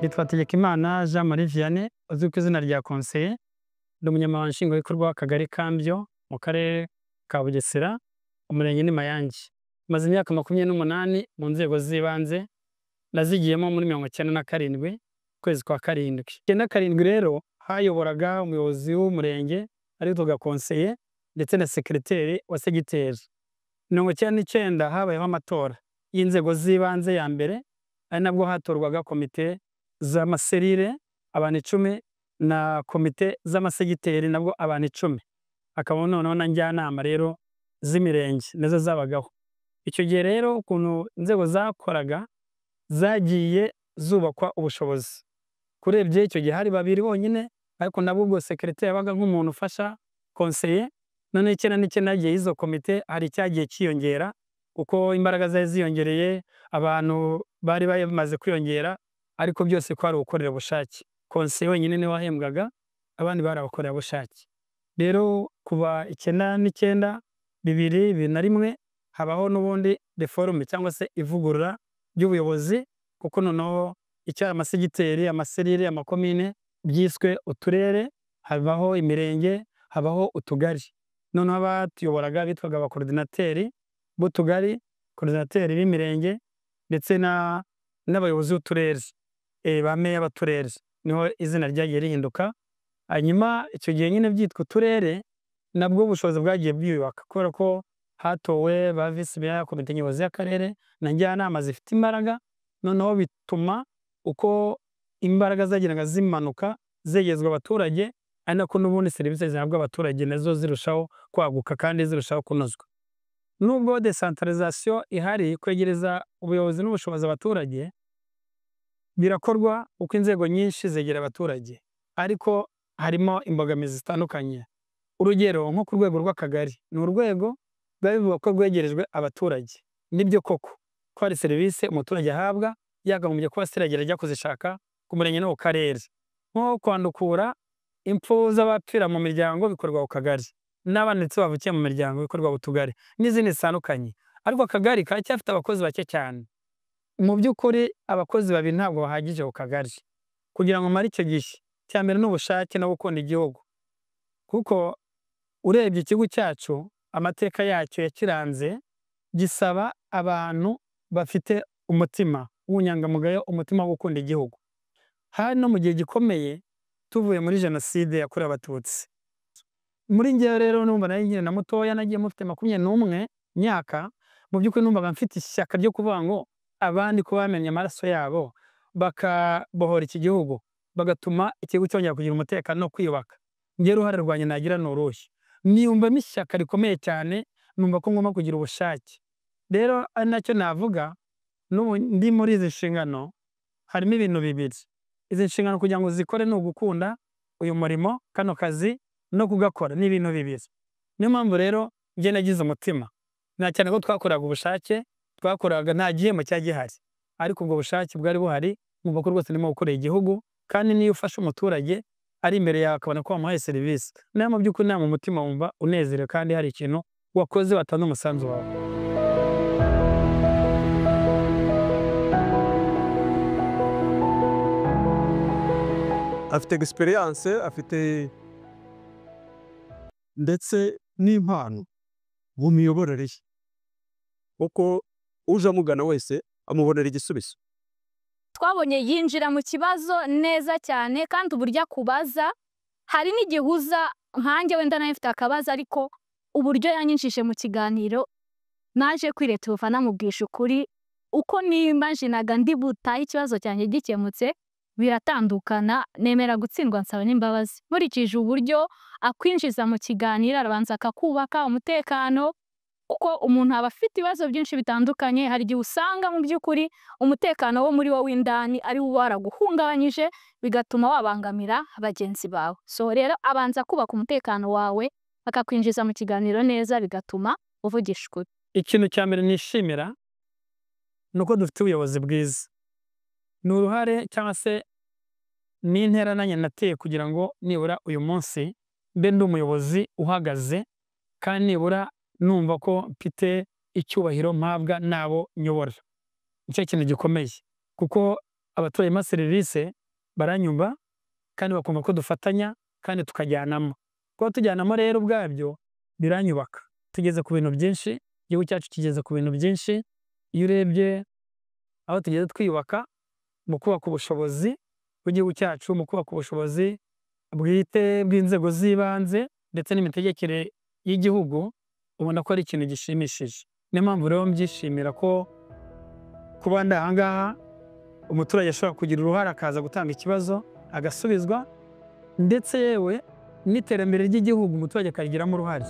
Nitwa Hategekimana Jean Marie Vianney uzwi ku izina rya Conseiller, ndi umunyamabanga nshingwabikorwa w'Akagari ka Mbyo mu Karere ka Bugesera, Umurenge ni Mayange. Maze imyaka 28 mu nzego z'ibanze, nazigiyemo muri 1997 kwezi kwa karindwi. 97 rero hayoboraga umuyobozi w'umurenge ari tuga Conseiller ndetse na sekreteri wa segiteri. 1999 habayeho amatora y'inzego z'ibanze ya mbere, ari nabwo hatorwaga komite z'amaserire abantu 10 na komite z'amasegiteri nabwo abantu 10. Akaba noneho na njyanama rero z'imirenge nazo zabagaho. Icyo gihe rero ukuntu inzego zakoraga zagiye zubakwa ubushobozi. Kurebye icyo gihe hari babiri bonyine, ariko nabwo ubwo sekreteri yabaga nk'umuntu ufasha Conseiller. None 99 nagiye izo komite hari cyagiye kiyongera uko imbaraga zari ziyongereye, abantu bari bamaze kwiyongera, ariko byose ko ari ugukorera bushake. Conseiller wenyine niwe wahembwaga, abandi bari abakorera bushake. Rero kuba 99 2001 habaho n'ubundi reforme cyangwa se ivugurura ry'ubuyobozi, kuko noneho icya amasegiteri, amaserire, amakomine byiswe uturere, habaho imirenge, habaho utugari. Noneho abatuyoboraga bitwaga abakoordinateri b'utugari, koordinateri b'imirenge ndetse n'abayobozi b'uturere, ba meya b'aturere, niho izina ryagiye rihinduka. Hanyuma icyo gihe nyine byitwa uturere, nabwo ubushobozi bwagiye bwiyubaka kubera ko hatowe ba vice meya, komite nyobozi y'akarere na njyanama zifite imbaraga. Noneho bituma uko imbaraga zagiraga zimanuka zegezwa abaturage, ari nako n'ubundi serivisi zihabwa abaturage nazo zirushaho kwaguka kandi zirushaho kunozwa. Nubwo decentralisation ihari, kwegereza ubuyobozi n'ubushobozi abaturage birakorwa uko inzego nyinshi zegera abaturage, ariko harimo imbogamizi zitandukanye. Urugero nko ku rwego rw'akagari, ni urwego bivuga ko rwegerejwe abaturage. Nibyo koko ko hari serivisi umuturage ahabwa yakagombye kuba siragera ajya kuzishaka ku murenge no ku karere, nko kwandukura impfu z'abapfira mu miryango bikorwa ku kagari, n'abana ndetse bavukiye mu miryango bikorwa ku tugari, n'izindi zitandukanye. Ariko akagari karacyafite abakozi bake cyane. Mu by'ukuri abakozi babiri ntabwo bahagije ku kagari kugira ngo mare icyo gihe. Cya mbere n'ubushake no gukunda igihugu, kuko urebye ikigo cyacu amateka yacyo yakiranze, gisaba abantu bafite umutima w'ubunyangamugayo, umutima wo gukunda igihugu. Hari no mu gihe gikomeye tuvuye muri jenoside yakorewe abatutsi. Muri njye rero numva nari nkiri na mutoya, nagiye mufite 21 myaka, mu by'ukuri numvaga mfite ishyaka ryo kuvuga ngo abandi ko bamenye amaraso yabo bakabohora iki gihugu, bagatuma ikigo cyongera kugira umutekano no kwiyubaka, njye uruhare rwanjye nagira n'urushyi. Niyumvamo ishyaka rikomeye cyane, numva ko ngomba kugira ubushake. Rero ari nacyo navuga, ndi muri izi nshingano harimo ibintu bibiri. Izi nshingano kugira ngo zikore ni ugukunda uyu murimo, kano kazi, no kugakora ni ibintu bibiri. Niyo mpamvu rero njye nagize umutima, nta cyane ko twakoraga ubushake, twakoraga nta gihembo cya gihari, ariko ubwo bushake bwari buhari, mwumva ko rwose ndimo gukorera igihugu. Kandi niyo ufashe umuturage ari imbere yawe akabona ko wamuhaye serivisi, nawe mu by'ukuri nta mu mutima wumva unezerewe kandi hari ikintu wakoze watanze umusanzu wawe. Afite experience, afite ndetse n'impano mu miyoborere ye, uko uje amugana wese amubonera igisubizo. Twabonye yinjira mu kibazo neza cyane, kandi uburyo akubaza hari n'igihuza nkanjye wenda nawe mfite akabazo, ariko uburyo yanyinjije mu kiganiro naje kwireta ubufa namubwisha ukuri uko nimaginaga ndi butahe ikibazo cyanjye gikemutse biratandukana. Nemera gutsindwa nsaba n'imbabazi. Nkurikije uburyo akwinjiza mu kiganiro, arabanza akakubaka umutekano, kuko umuntu aba afite ibibazo byinshi bitandukanye. Hari igihe usanga mu by'ukuri umutekano wo muri wowe indani ari wo waraguhungabanyije, bigatuma wabangamira bagenzi bawe. So rero abanza kubaka umutekano wawe, akakwinjiza mu kiganiro neza, bigatuma uvugisha ukuri. Ikintu cya mbere nishimira nuko dufite ubuyobozi bwiza. Ni uruhare cyangwa se n'intera nanjye nateye kugira ngo nibura uyu munsi mbe ndi umuyobozi uhagaze, kandi nibura numva ko mfite icyubahiro mpabwa nabo nyobora. Nicyo kintu gikomeye, kuko abaturage serivisi baranyumva kandi bakumva ko dufatanya kandi tukajyanamo. Kuba tujyanamo rero ubwabyo biranyubaka. Tugeze ku bintu byinshi, igihugu cyacu kigeze ku bintu byinshi, iyo urebye aho tugeze twiyubaka mu kubaka ubushobozi bw'igihugu cyacu, mu kubaka ubushobozi bwite bw'inzego z'ibanze ndetse n'imitegekere y'igihugu, ubona ko ari ikintu gishimishije. Niyo mpamvu rero mbyishimira ko kuba ndi aha ngaha umuturage ashobora kugira uruhare akaza gutanga ikibazo agasubizwa, ndetse yewe n'iterambere ry'igihugu umuturage akarigiramo uruhare.